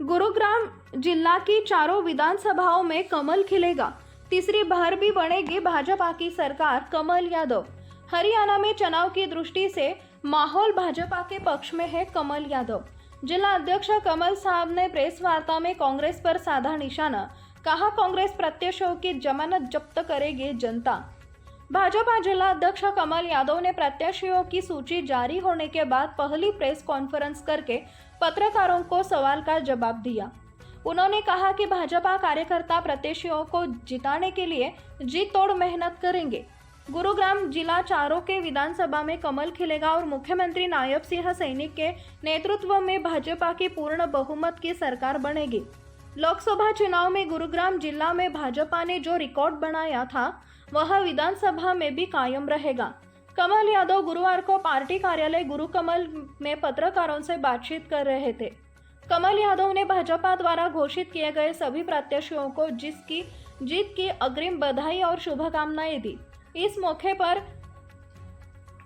गुरुग्राम जिला की चारों विधानसभाओं में कमल खिलेगा। तीसरी बार भी बनेगी भाजपा की सरकार। कमल यादव। हरियाणा में चुनाव की दृष्टि से माहौल भाजपा के पक्ष में है। कमल यादव। जिला अध्यक्ष कमल साहब ने प्रेस वार्ता में कांग्रेस पर साधा निशाना। कहा, कांग्रेस प्रत्याशियों की जमानत जब्त करेगी जनता। भाजपा जिला अध्यक्ष कमल यादव ने प्रत्याशियों की सूची जारी होने के बाद पहली प्रेस कॉन्फ्रेंस करके पत्रकारों को सवाल का जवाब दिया। उन्होंने कहा कि भाजपा कार्यकर्ता प्रत्याशियों को जिताने के लिए जी तोड़ मेहनत करेंगे। गुरुग्राम जिला चारों के विधानसभा में कमल खिलेगा और मुख्यमंत्री नायब सिंह सैनी के नेतृत्व में भाजपा की पूर्ण बहुमत की सरकार बनेगी। लोकसभा चुनाव में गुरुग्राम जिला में भाजपा ने जो रिकॉर्ड बनाया था वह विधानसभा में भी कायम रहेगा। कमल यादव गुरुवार को पार्टी कार्यालय गुरुकमल में पत्रकारों से बातचीत कर रहे थे। कमल यादव ने भाजपा द्वारा घोषित किए गए सभी प्रत्याशियों को जीत की अग्रिम बधाई और शुभकामनाएं दी। इस मौके पर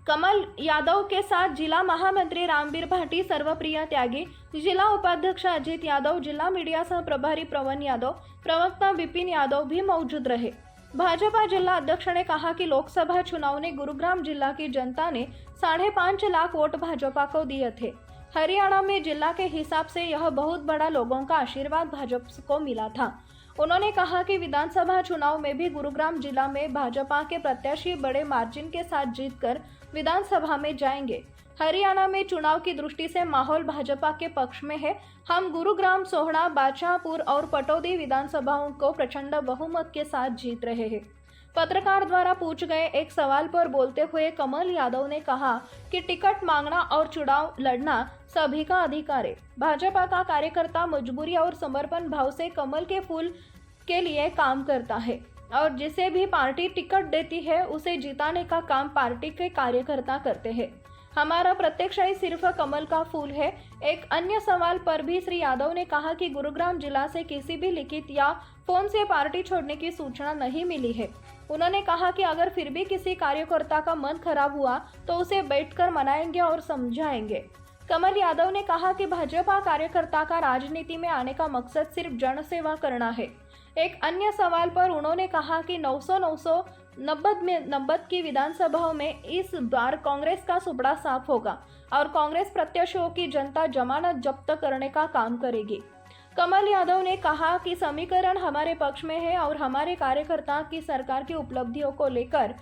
कमल यादव के साथ जिला महामंत्री रामवीर भाटी, सर्वप्रिय त्यागी, जिला उपाध्यक्ष अजित यादव, जिला मीडिया सह प्रभारी प्रवन यादव, प्रवक्ता विपिन यादव भी मौजूद रहे। भाजपा जिला अध्यक्ष ने कहा कि लोकसभा चुनाव ने गुरुग्राम जिला की जनता ने 5.5 लाख वोट भाजपा को दिए थे। हरियाणा में जिला के हिसाब से यह बहुत बड़ा लोगों का आशीर्वाद भाजपा को मिला था। उन्होंने कहा कि विधानसभा चुनाव में भी गुरुग्राम जिला में भाजपा के प्रत्याशी बड़े मार्जिन के साथ जीतकर विधानसभा में जाएंगे। हरियाणा में चुनाव की दृष्टि से माहौल भाजपा के पक्ष में है। हम गुरुग्राम, सोहना, बादशाहपुर और पटौदी विधानसभाओं को प्रचंड बहुमत के साथ जीत रहे हैं। पत्रकार द्वारा पूछे गए एक सवाल पर बोलते हुए कमल यादव ने कहा कि टिकट मांगना और चुनाव लड़ना सभी का अधिकार है। भाजपा का कार्यकर्ता मजबूरी और समर्पण भाव से कमल के फूल के लिए काम करता है और जिसे भी पार्टी टिकट देती है उसे जिताने का काम पार्टी के कार्यकर्ता करते हैं। हमारा प्रत्याशी सिर्फ कमल का फूल है। एक अन्य सवाल पर भी श्री यादव ने कहा कि गुरुग्राम जिला से किसी भी लिखित या फोन से पार्टी छोड़ने की सूचना नहीं मिली है। उन्होंने कहा कि अगर फिर भी किसी कार्यकर्ता का मन खराब हुआ तो उसे बैठकर मनाएंगे और समझाएंगे। कमल यादव ने कहा कि भाजपा कार्यकर्ता का राजनीति में आने का मकसद सिर्फ जन सेवा करना है। एक अन्य सवाल पर उन्होंने कहा कि 990 की विधानसभाओं में इस बार कांग्रेस का सुपड़ा साफ होगा और कांग्रेस प्रत्याशियों की जनता जमानत जब्त करने का काम करेगी। कमल यादव ने कहा कि समीकरण हमारे पक्ष में है और हमारे कार्यकर्ता की सरकार की उपलब्धियों को लेकर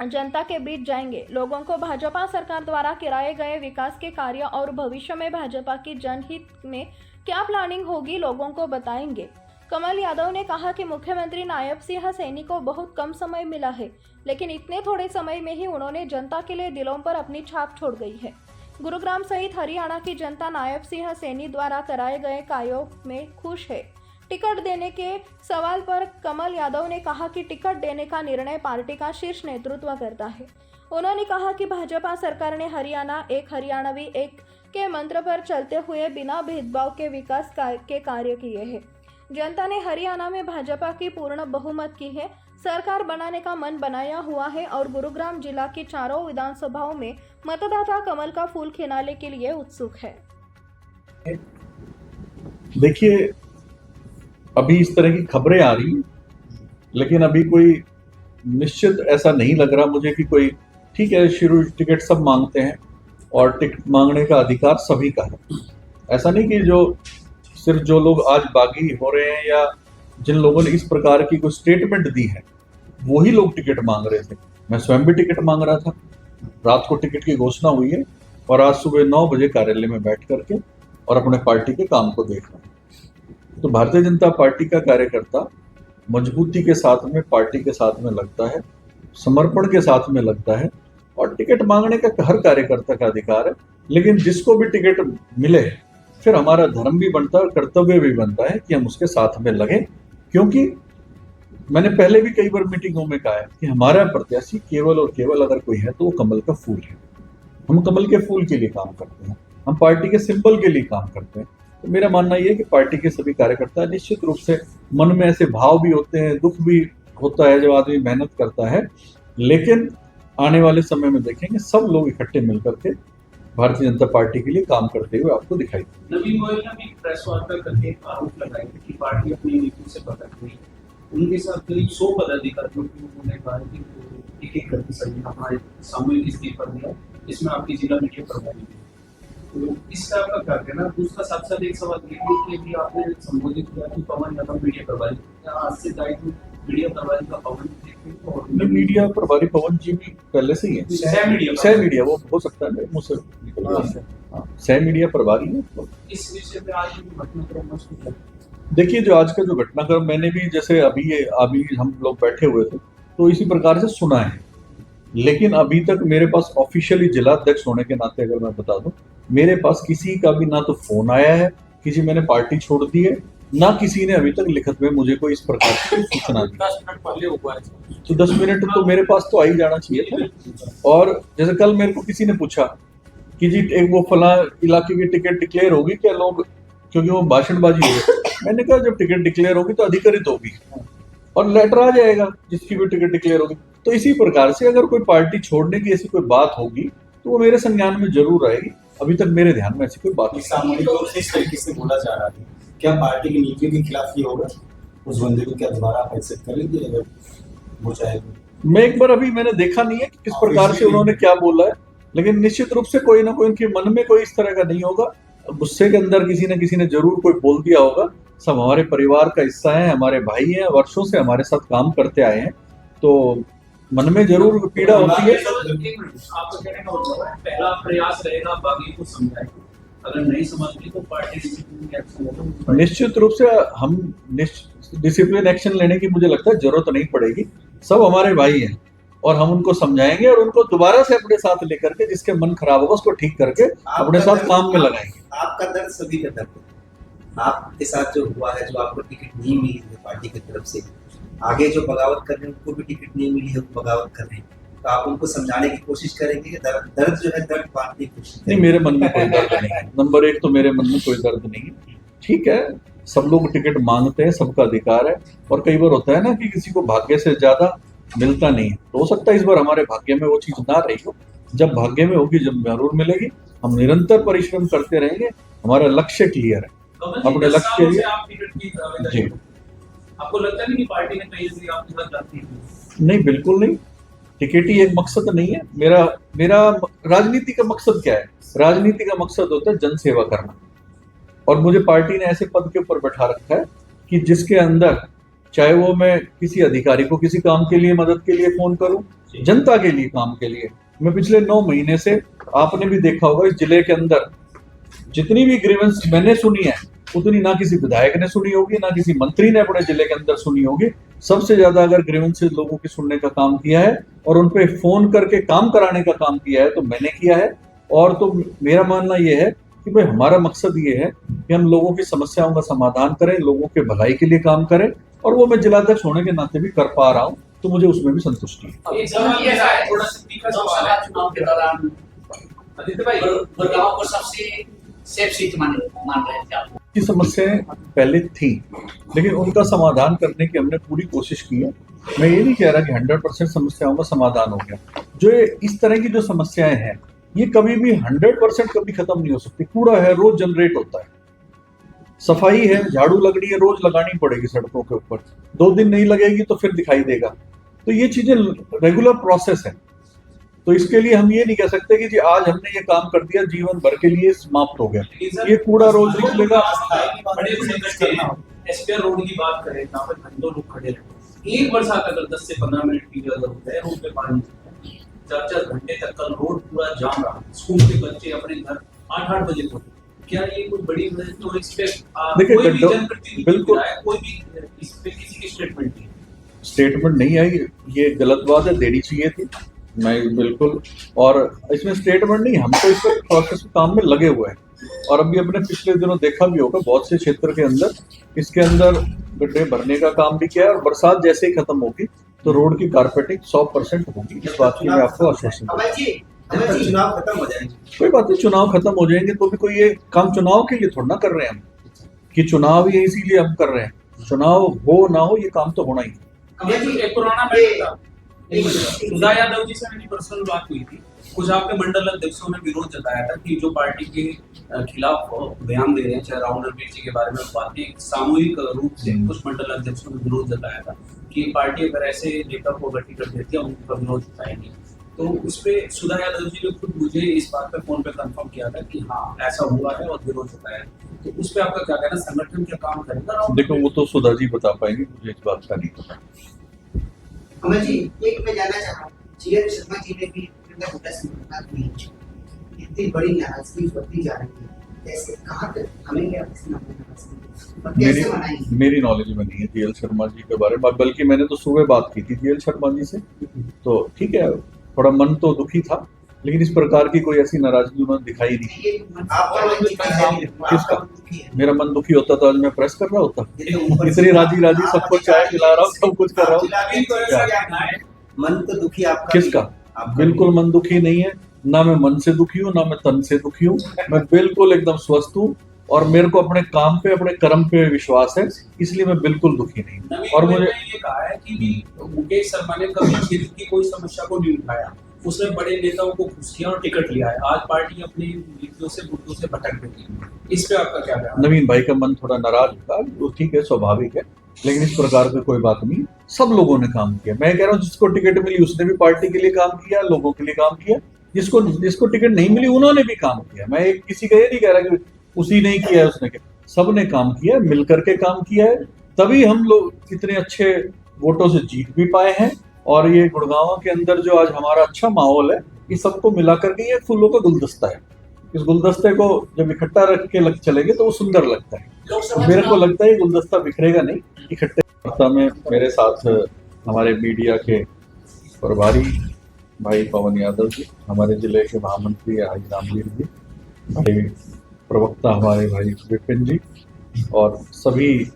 जनता के बीच जाएंगे। लोगों को भाजपा सरकार द्वारा कराए गए विकास के कार्य और भविष्य में भाजपा की जनहित में क्या प्लानिंग होगी लोगों को बताएंगे। कमल यादव ने कहा कि मुख्यमंत्री नायब सिंह सैनी को बहुत कम समय मिला है, लेकिन इतने थोड़े समय में ही उन्होंने जनता के लिए दिलों पर अपनी छाप छोड़ गई है। गुरुग्राम सहित हरियाणा की जनता नायब सिंह सैनी द्वारा कराए गए कार्यों में खुश है। टिकट देने के सवाल पर कमल यादव ने कहा कि टिकट देने का निर्णय पार्टी का शीर्ष नेतृत्व करता है। उन्होंने कहा कि भाजपा सरकार ने हरियाणा एक हरियाणवी एक के मंत्र पर चलते हुए बिना भेदभाव के विकास के कार्य किए हैं। जनता ने हरियाणा में भाजपा की पूर्ण बहुमत की है। सरकार बनाने का मन बनाया हुआ है और गुरुग्राम जिला की चारों विधानसभाओं में मतदाता कमल का फूल खिलाने के लिए उत्सुक है। देखिए, अभी इस तरह की खबरें आ रही, लेकिन अभी कोई निश्चित ऐसा नहीं लग रहा मुझे कि कोई ठीक है शुरू टिकट सब मांगते हैं और टिकट मांगने का अधिकार सभी का है। ऐसा नहीं कि सिर्फ जो लोग आज बागी हो रहे हैं या जिन लोगों ने इस प्रकार की कोई स्टेटमेंट दी है वही लोग टिकट मांग रहे थे। मैं स्वयं भी टिकट मांग रहा था। रात को टिकट की घोषणा हुई है और आज सुबह 9 बजे कार्यालय में बैठ करके और अपने पार्टी के काम को देख रहा हूँ। तो भारतीय जनता पार्टी का कार्यकर्ता मजबूती के साथ में पार्टी के साथ में लगता है, समर्पण के साथ में लगता है और टिकट मांगने का हर कार्यकर्ता का अधिकार है। लेकिन जिसको भी टिकट मिले फिर हमारा धर्म भी बनता है और कर्तव्य भी बनता है कि हम उसके साथ में लगे, क्योंकि मैंने पहले भी कई बार मीटिंगों में कहा है कि हमारा प्रत्याशी केवल और केवल अगर कोई है तो वो कमल का फूल है। हम कमल के फूल के लिए काम करते हैं, हम पार्टी के सिंबल के लिए काम करते हैं। तो मेरा मानना यह है कि पार्टी के सभी कार्यकर्ता निश्चित रूप से मन में ऐसे भाव भी होते हैं, दुख भी होता है जब आदमी मेहनत करता है, लेकिन आने वाले समय में देखेंगे सब लोग इकट्ठे मिलकर के भारतीय जनता पार्टी के लिए काम करते हुए आपको दिखाई देंगे। नवीन गोयल ने भी प्रेस वार्ता करके एक आरोप लगाया कि पार्टी अपनी नीति से भटक रही है। उनके साथ करीब 100 पदाधिकारियों की उन्होंने कहा कि एक करके सभी हमारे सामूहिक इस्तीफा दिया, इसमें आपकी जिला मीडिया प्रभारी भी। तो इसका आपका क्या कहना? दूसरा साथ साथ एक सवाल ये है कि अभी आपने संबोधित किया कि पवन यादव मीडिया प्रभारी, क्या आज से दायित्व मीडिया प्रभारी का पवन और मीडिया प्रभारी पवन जी भी पहले से ही है। सह मीडिया वो हो सकता है मुझसे निकल गया है। हाँ, सह मीडिया प्रभारी है। तो इस विषय पे आज भी घटनाक्रम मौजूद है। देखिए, जो आज का जो घटनाक्रम मैंने भी जैसे अभी हम लोग बैठे हुए थे तो इसी प्रकार से सुना है, लेकिन अभी तक मेरे पास ऑफिशियली जिला अध्यक्ष होने के नाते अगर मैं बता दूं, मेरे पास किसी का भी ना तो फोन आया है, किसी मैंने पार्टी छोड़ दी है, ना किसी ने अभी तक लिखित में मुझे कोई इस प्रकार की सूचना दी। 10 मिनट पहले हुआ है तो 10 मिनट तो मेरे पास तो आ ही जाना चाहिए था। और जैसे कल मेरे को किसी ने पूछा कि जी एक वो फला इलाके की टिकट डिक्लेयर होगी क्या, लोग क्योंकि वो भाषणबाजी हो गई। मैंने कहा जब टिकट डिक्लेयर होगी तो अधिकृत होगी और लेटर आ जाएगा जिसकी भी टिकट डिक्लेयर होगी। तो इसी प्रकार से अगर कोई पार्टी छोड़ने की ऐसी कोई बात होगी तो वो मेरे संज्ञान में जरूर आएगी। अभी तक मेरे ध्यान में ऐसी कोई बात नहीं। सामूहिक रूप से इस तरीके से बोला जा रहा है, क्या पार्टी की नीतियों के खिलाफ ये होगा? उस बंदे को क्या दोबारा आप एक्सेप्ट कर लेंगे अगर वो चाहे? मैं एक बार अभी मैंने देखा नहीं है कि किस प्रकार से उन्होंने क्या बोला है, लेकिन निश्चित रूप से कोई ना कोई उनके मन में कोई इस तरह का नहीं होगा। गुस्से के अंदर किसी ने जरूर कोई बोल दिया होगा। सब हमारे परिवार का हिस्सा है, हमारे भाई हैं, वर्षों से हमारे साथ काम करते आए हैं, तो मन में जरूर पीड़ा होती है। आपका कहने का मतलब है पहला प्रयास रहेगा बागी को समझाए, अगर नहीं समझती तो पार्टी एक्शन होगा। निश्चित रूप से हम डिसिप्लिन एक्शन लेने की मुझे लगता है जरूरत नहीं पड़ेगी। सब हमारे भाई हैं और हम उनको समझाएंगे और उनको दोबारा से अपने साथ लेकर के जिसके मन खराब होगा उसको ठीक करके अपने साथ काम में लगाएंगे। आपका दर्द सभी का दर्द है। आपके साथ जो हुआ है, जो आपको टिकट नहीं मिली है पार्टी की तरफ से, आगे जो बगावत कर रहे हैं उनको भी टिकट नहीं मिली है, वो बगावत कर रहे हैं, तो आप उनको समझाने की कोशिश करेंगे? दर्द जो है दर्द बांटने की कोशिश नहीं, मेरे मन में कोई दर्द नहीं है। नंबर एक तो मेरे मन में कोई दर्द नहीं है। ठीक है, सब लोग टिकट मांगते हैं, सबका अधिकार है, और कई बार होता है ना कि किसी को भाग्य से ज्यादा मिलता नहीं है, तो हो सकता है इस बार हमारे भाग्य में वो चीज ना रही हो। जब भाग्य में होगी, जब जरूर मिलेगी। हम निरंतर परिश्रम करते रहेंगे, हमारा लक्ष्य क्लियर है। अपने लक्ष्य के लिए आप टिकट की जी। आपको लगता नहीं कि पार्टी ने कहीं से आपके साथ जाती है? नहीं, बिल्कुल नहीं। टिकट ही एक मकसद नहीं है। मेरा राजनीति का मकसद क्या है? राजनीति का मकसद होता है जन सेवा करना, और मुझे पार्टी ने ऐसे पद के ऊपर बैठा रखा है कि जिसके अंदर चाहे वो मैं किसी अधिकारी को किसी काम के लिए, मदद के लिए फोन करूं, जनता के लिए, काम के लिए। मैं पिछले 9 महीने से, आपने भी देखा होगा, इस जिले के अंदर जितनी भी ग्रीवेंस मैंने सुनी है उतनी ना किसी विधायक ने सुनी होगी, ना किसी मंत्री ने अपने जिले के अंदर सुनी होगी। सबसे ज्यादा अगर ग्रीवेंसेस लोगों की सुनने का काम किया है और उन पे फोन करके काम कराने का काम किया है तो मैंने किया है। और तो मेरा मानना यह है कि भाई हमारा मकसद ये है कि हम लोगों की समस्याओं का समाधान करें, लोगों के भलाई के लिए काम करें, और वो मैं जिलाध्यक्ष होने के नाते भी कर पा रहा हूँ, तो मुझे उसमें भी संतुष्टि है। एक सवाल ये है, थोड़ा सा तीखा सवाल है। चुनाव के दौरान आदित्य भाई, गुड़गांव को सबसे सेफ सीट मान रहे थे आप? की समस्याएं पहले थी, लेकिन उनका समाधान करने की हमने पूरी कोशिश की है। मैं ये नहीं कह रहा कि 100% समस्याओं का समाधान हो गया। जो इस तरह की जो समस्याएं हैं, ये कभी भी 100% कभी खत्म नहीं हो सकती। कूड़ा है, रोज जनरेट होता है। सफाई है, झाड़ू लगनी है, रोज लगानी पड़ेगी सड़कों के ऊपर। 2 दिन नहीं लगेगी तो फिर दिखाई देगा। तो ये चीजें रेगुलर प्रोसेस है। तो इसके लिए हम ये नहीं कह सकते कि जी आज हमने ये काम कर दिया, जीवन भर के लिए समाप्त हो गया। ये कूड़ा रोज निकलेगा। बड़े एसपीआर रोड की बात करें, जहाँ पर घंटों लोग खड़े रहते, एक बरसात अगर 10 से 15 मिनट की जरूरत है, रोड पे पानी 4-4 घंटे तक कल रोड पूरा जाम रहा। स्कूल के बच्चे अपने घर 8-8 बजे पहुंचे। क्या ये कोई बड़ी वजह? तो इस पे देखिए, कोई भी जनप्रतिनिधि बिल्कुल कोई भी इस पे किसी की स्टेटमेंट नहीं, स्टेटमेंट नहीं आई, ये गलत बात है, देनी चाहिए थी। मैं बिल्कुल, और इसमें स्टेटमेंट नहीं, हम तो इस पर प्रोसेस काम में लगे हुए हैं। और अभी अपने पिछले दिनों देखा भी होगा, बहुत से क्षेत्र के अंदर इसके अंदर गड्ढे भरने का काम भी किया है, और बरसात जैसे ही खत्म होगी तो रोड की कारपेटिंग 100% होगी। इस बात की मैं आपको आश्वासन दूं। चुनाव खत्म हो जाएंगे, कोई बात नहीं, चुनाव खत्म हो जाएंगे तो भी कोई ये काम चुनाव के लिए थोड़ा ना कर रहे हैं हम, कि चुनाव ये इसीलिए हम कर रहे हैं। चुनाव हो ना हो, ये काम तो होना ही है। एक पुराना मैटर था, सुधा यादव जी से मेरी पर्सनल बात हुई थी, कुछ आपके मंडल अध्यक्षों ने विरोध जताया था कि जो पार्टी के खिलाफ बयान दे रहे हैं, चाहे राहुल रणबीर जी के बारे में बातें सामूहिक रूप से कुछ मंडल अध्यक्षों ने विरोध जताया था कि पार्टी अगर ऐसे नेता को अगर टिकट देती है उनका विरोध जताएंगे। तो उस पर सुधा यादव जी ने खुद मुझे इस बात पे फोन पे कंफर्म किया था कि हाँ ऐसा हुआ है और विरोध जताया है। तो उस पर आपका क्या कहना, संगठन क्या काम करेगा? देखो वो तो सुधा जी बता पाएंगे, मुझे इस बात का नहीं पता। अमर जी, एक मैं जानना चाह रहा हूँ, जीएन शर्मा जी ने भी इतनी बड़ी नाराजगी बढ़ती जा रही है, ऐसे कहाँ तक हमें क्या और कैसे मनाएंगे? मेरी नॉलेज में नहीं है जीएल शर्मा जी के बारे में, बल्कि मैंने तो सुबह बात की थी जीएल शर्मा जी से, तो ठीक है थोड़ा मन तो दुखी था, लेकिन इस प्रकार की कोई ऐसी नाराजगी उन्होंने दिखाई नहीं। किसका? मेरा मन दुखी होता तो आज मैं प्रेस कर रहा होता, इतनी राजी सबको चाय पिला रहा हूँ, सब कुछ कर रहा हूँ। मन तो दुखी आपका किसका? बिल्कुल मन दुखी नहीं है, ना मैं मन से दुखी हूँ ना मैं तन से दुखी हूँ, मैं बिल्कुल एकदम स्वस्थ हूँ और मेरे को अपने काम पे अपने कर्म पे विश्वास है, इसलिए मैं बिल्कुल दुखी नहीं। और मुझे ये कहा है कि मुकेश शर्मा ने कभी क्षेत्र की कोई समस्या को नहीं उठाया, उसने बड़े नेताओं को घुस किया और टिकट लिया है, आज पार्टी अपनी नीतियों से मुद्दों से भटक गई। इस पे आपका क्या कहना? नवीन भाई का मन थोड़ा नाराज होगा, वो ठीक है, स्वाभाविक है, लेकिन इस प्रकार की कोई बात नहीं। सब लोगों ने काम किया, मैं कह रहा हूँ जिसको टिकट मिली उसने भी पार्टी के लिए काम किया, लोगों के लिए काम किया, जिसको टिकट नहीं मिली उन्होंने भी काम किया। मैं एक किसी का ये नहीं कह रहा कि उसी ने किया है, उसने किया, सबने काम किया, मिल करके काम किया है, तभी हम लोग इतने अच्छे वोटों से जीत भी पाए हैं। और ये गुड़गांव के अंदर जो आज हमारा अच्छा माहौल है, ये सबको मिला करके ये फूलों का गुलदस्ता है। इस गुलदस्ते को जब इकट्ठा रख के चलेंगे तो वो सुंदर लगता है। मेरे को लगता है ये गुलदस्ता बिखरेगा नहीं, इकट्ठे। वार्ता में मेरे साथ हमारे मीडिया के प्रभारी भाई पवन यादव जी, हमारे जिले के महामंत्री हाजी रामवीर जी, हमारे प्रवक्ता हमारे भाई विपिन जी, और सभी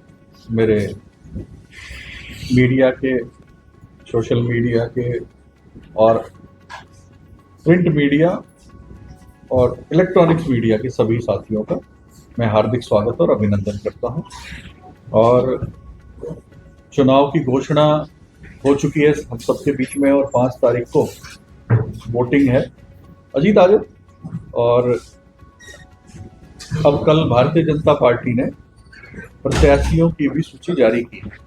मेरे मीडिया के, सोशल मीडिया के और प्रिंट मीडिया और इलेक्ट्रॉनिक्स मीडिया के सभी साथियों का मैं हार्दिक स्वागत और अभिनंदन करता हूं। और चुनाव की घोषणा हो चुकी है हम सबके बीच में, और 5 तारीख को वोटिंग है। अजीत आजो। और अब कल भारतीय जनता पार्टी ने प्रत्याशियों की भी सूची जारी की है,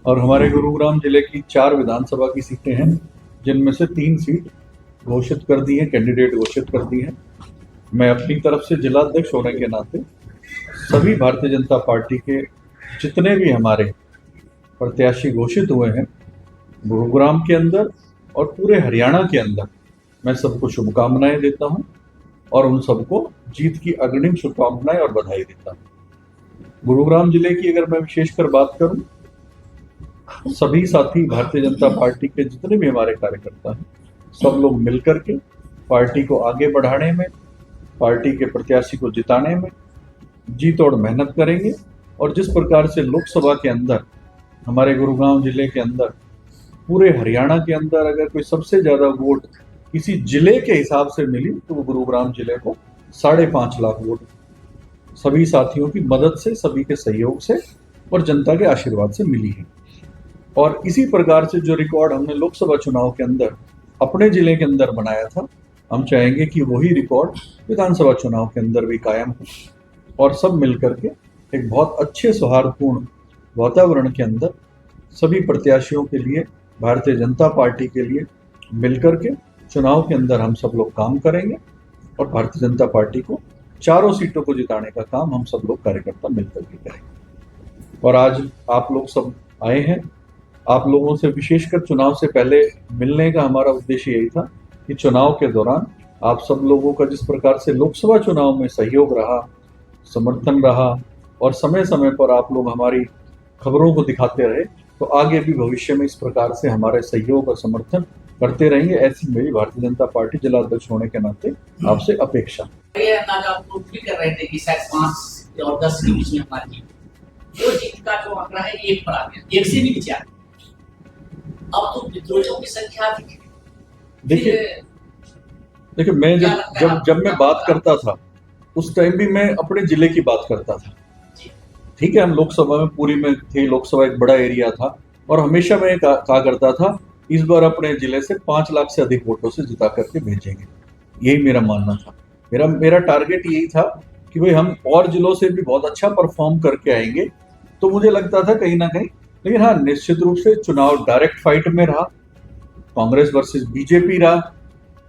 और हमारे गुरुग्राम जिले की 4 विधानसभा की सीटें हैं, जिनमें से 3 सीट घोषित कर दी है, कैंडिडेट घोषित कर दी है। मैं अपनी तरफ से जिला अध्यक्ष होने के नाते सभी भारतीय जनता पार्टी के जितने भी हमारे प्रत्याशी घोषित हुए हैं गुरुग्राम के अंदर और पूरे हरियाणा के अंदर, मैं सबको शुभकामनाएं देता हूं और उन सबको जीत की अग्रिम शुभकामनाएं और बधाई देता हूं। गुरुग्राम जिले की अगर मैं विशेषकर बात करूं, सभी साथी भारतीय जनता पार्टी के जितने भी हमारे कार्यकर्ता हैं, सब लोग मिलकर के पार्टी को आगे बढ़ाने में, पार्टी के प्रत्याशी को जिताने में जी तोड़ मेहनत करेंगे। और जिस प्रकार से लोकसभा के अंदर हमारे गुरुग्राम जिले के अंदर, पूरे हरियाणा के अंदर अगर कोई सबसे ज़्यादा वोट किसी जिले के हिसाब से मिली तो वो गुरुग्राम जिले को 5.5 लाख वोट सभी साथियों की मदद से, सभी के सहयोग से और जनता के आशीर्वाद से मिली है। और इसी प्रकार से जो रिकॉर्ड हमने लोकसभा चुनाव के अंदर अपने जिले के अंदर बनाया था, हम चाहेंगे कि वही रिकॉर्ड विधानसभा चुनाव के अंदर भी कायम हो और सब मिलकर के एक बहुत अच्छे सौहार्दपूर्ण वातावरण के अंदर सभी प्रत्याशियों के लिए, भारतीय जनता पार्टी के लिए मिलकर के चुनाव के अंदर हम सब लोग काम करेंगे और भारतीय जनता पार्टी को 4 सीटों को जिताने का काम हम सब लोग कार्यकर्ता मिलकर के करेंगे। और आज आप लोग सब आए हैं, आप लोगों से विशेषकर चुनाव से पहले मिलने का हमारा उद्देश्य यही था कि चुनाव के दौरान आप सब लोगों का जिस प्रकार से लोकसभा चुनाव में सहयोग रहा, समर्थन रहा और समय समय पर आप लोग हमारी खबरों को दिखाते रहे, तो आगे भी भविष्य में इस प्रकार से हमारे सहयोग और समर्थन करते रहेंगे। ऐसी मेरी भारतीय जनता पार्टी जिला अध्यक्ष होने के नाते आपसे अपेक्षा। ये अंदाजा आप लोग भी कर रहे थे कि शायद 5 और 10 के बीच में हमारी जो जीत का जो आंकड़ा है 1 पर आ गया, 1 से भी नीचे आ गया। अब तो विद्रोहियों की संख्या अधिक है। देखिए मैं जब मैं बात करता था उस टाइम भी मैं अपने जिले की बात करता था। ठीक है, हम लोकसभा में पूरी में थे, लोकसभा एक बड़ा एरिया था और हमेशा मैं कहा करता था इस बार अपने जिले से 5 लाख से अधिक वोटों से जिता करके भेजेंगे। यही मेरा मानना था। मेरा टारगेट यही था कि भाई हम और जिलों से भी बहुत अच्छा परफॉर्म करके आएंगे। तो मुझे लगता था कहीं ना कहीं, लेकिन हाँ, निश्चित रूप से चुनाव डायरेक्ट फाइट में रहा, कांग्रेस वर्सेस बीजेपी रहा।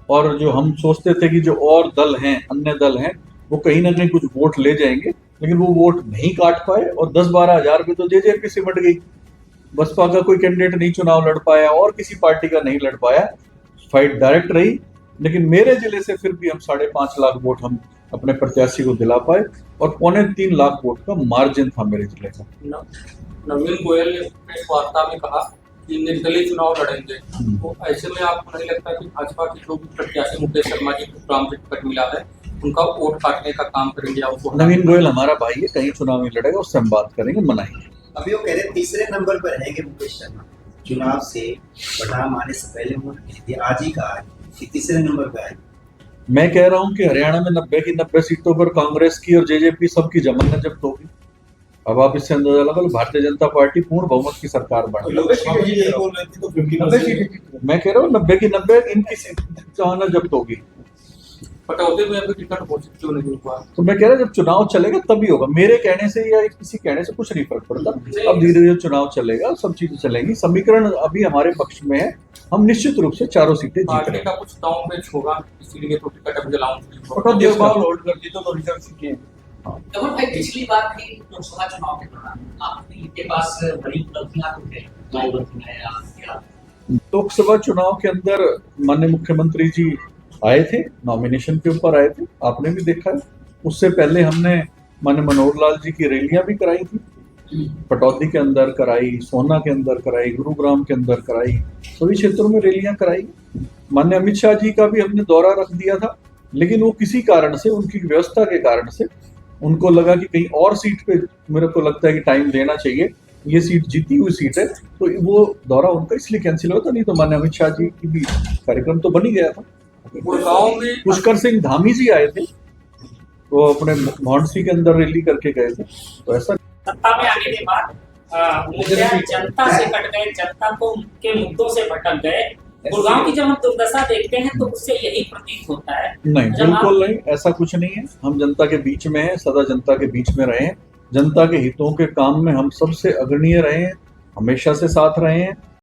और जो हम सोचते थे कि जो और दल हैं, अन्य दल हैं, वो कहीं ना कहीं कुछ वोट ले जाएंगे, लेकिन वो वोट नहीं काट पाए और 10-12 हजार में तो जेजेपी सिमट गई। बसपा का कोई कैंडिडेट नहीं चुनाव लड़ पाया और किसी पार्टी का नहीं लड़ पाया। फाइट डायरेक्ट रही, लेकिन मेरे जिले से फिर भी हम 5.5 लाख वोट हम अपने प्रत्याशी को दिला पाए और 2.25 लाख वोट का मार्जिन था मेरे जिले का। नवीन गोयल ने प्रेस वार्ता में कहा कि निर्दलीय चुनाव लड़ेंगे, तो ऐसे में आपको नहीं लगता कि भाजपा के जो भी प्रत्याशी मुकेश शर्मा जी को ग्राम से टिकट मिला है, उनका वोट काटने का काम करेंगे? या उनको नवीन गोयल हमारा भाई है, कहीं चुनाव नहीं लड़ेगा, उससे हम बात करेंगे, मनाएंगे। अभी वो कह रहे हैं तीसरे नंबर पर रहेंगे मुकेश शर्मा। चुनाव से परिणाम आने से पहले उन्होंने कह दिया, आज ही कहा है कि तीसरे नंबर पर आए। मैं कह रहा हूं कि हरियाणा में 90 की 90 सीटों पर कांग्रेस की और जेजेपी सबकी जमानत जब्त होगी। अब आप इससे अंदाजा लगा लो, भारतीय जनता पार्टी पूर्ण बहुमत की सरकार बन गई। मैं कह रहा हूँ 90 की 90 इनकी जमानत जब्त होगी। पटौदी में अभी टिकट घोषित क्यों नहीं हुआ? तो मैं कह रहा जब चुनाव चलेगा तभी होगा। मेरे कहने से या किसी कहने से कुछ नहीं फर्क पड़ता। अब धीरे धीरे चुनाव चलेगा, सब चीजें चलेंगी। समीकरण अभी हमारे पक्ष में है, हम निश्चित रूप से चारों सीटें जीत पार्टी रहे का कुछ दांव में होगा, इसीलिए तो टिकट अभी अलाउंस होल्ड कर दी तो रिजर्व सीटें। देखो भाई, पिछली बार भी लोकसभा चुनाव के दौरान आपके पास बड़ी उपलब्धियां तो थे, नई उपलब्धियां या लोकसभा चुनाव के अंदर माननीय मुख्यमंत्री जी आए थे, नॉमिनेशन के ऊपर आए थे, आपने भी देखा है। उससे पहले हमने माननीय मनोहर लाल जी की रैलियां भी कराई थी, पटौदी के अंदर कराई, सोहना के अंदर कराई, गुरुग्राम के अंदर कराई, सभी क्षेत्रों में रैलियां कराई। माननीय अमित शाह जी का भी हमने दौरा रख दिया था, लेकिन वो किसी कारण से, उनकी व्यवस्था के कारण से, उनको लगा कि कहीं और सीट पे मेरे को लगता है कि टाइम देना चाहिए, ये सीट जीती हुई सीट है, तो वो दौरा उनका इसलिए कैंसिल हुआ था। नहीं तो माननीय अमित शाह जी की भी कार्यक्रम तो बन ही गया था। गुड़गांव में पुष्कर सिंह धामी जी आए थे, वो अपने मोहनसी के अंदर रैली करके गए थे। तो ऐसा सत्ता में आने के बाद मुद्दे जनता से कट गए, जनता को के मुद्दों से भटक गए। गुड़गांव की जब हम दुर्दशा देखते हैं तो उससे यही प्रतीत होता है। नहीं, बिल्कुल नहीं, ऐसा कुछ नहीं है। हम जनता के बीच में हैं, सदा जनता के बीच में रहे हैं, जनता के हितों के काम में हम सबसे अग्रणीय रहे हैं, हमेशा से साथ रहे हैं।